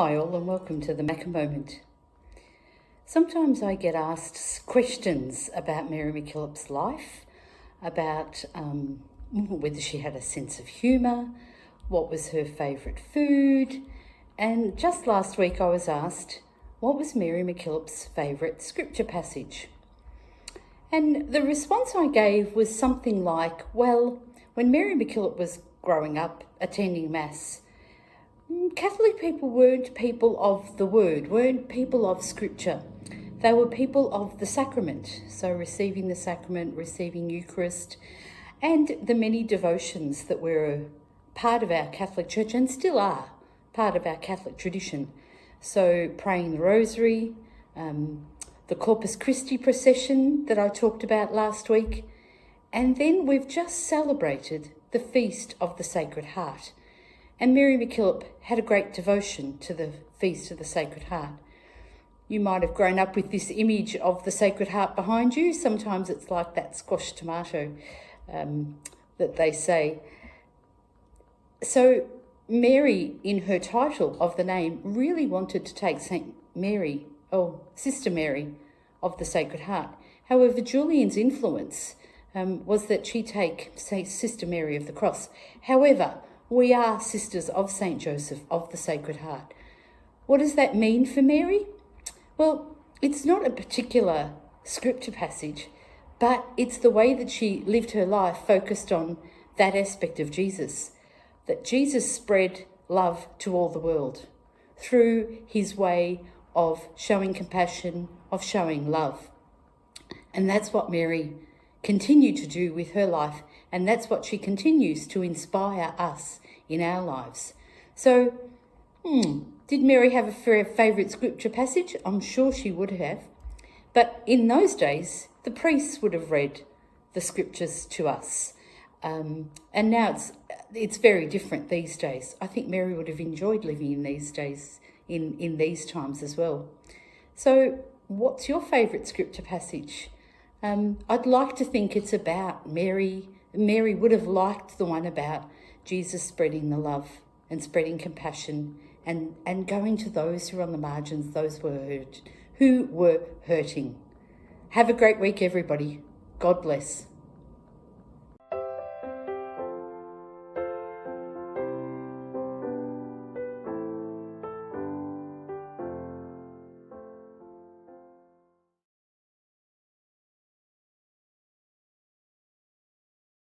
Hi all and welcome to the MacKa moment. Sometimes I get asked questions about Mary MacKillop's life, about whether she had a sense of humour, what was her favourite food, and just last week I was asked, what was Mary MacKillop's favourite scripture passage? And the response I gave was something like, well, when Mary MacKillop was growing up, attending Mass, Catholic people weren't people of the Word, weren't people of Scripture. They were people of the sacrament, so receiving the sacrament, receiving Eucharist, and the many devotions that were a part of our Catholic Church and still are part of our Catholic tradition. So praying the Rosary, the Corpus Christi procession that I talked about last week, and then we've just celebrated the Feast of the Sacred Heart. And Mary MacKillop had a great devotion to the Feast of the Sacred Heart. You might have grown up with this image of the Sacred Heart behind you. Sometimes it's like that squashed tomato that they say. So Mary, in her title of the name, really wanted to take Sister Mary of the Sacred Heart. However, Julian's influence was that she take, say, Sister Mary of the Cross. However, we are sisters of St. Joseph of the Sacred Heart. What does that mean for Mary? Well, it's not a particular scripture passage, but it's the way that she lived her life focused on that aspect of Jesus, that Jesus spread love to all the world through his way of showing compassion, of showing love. And that's what Mary continued to do with her life, and that's what she continues to inspire us in our lives. So, did Mary have a favourite scripture passage? I'm sure she would have. But in those days, the priests would have read the scriptures to us. And now it's very different these days. I think Mary would have enjoyed living in these days, in these times as well. So, what's your favourite scripture passage? I'd like to think it's about Mary. Mary would have liked the one about Jesus spreading the love and spreading compassion and going to those who are on the margins, those who were hurting. Have a great week, everybody. God bless.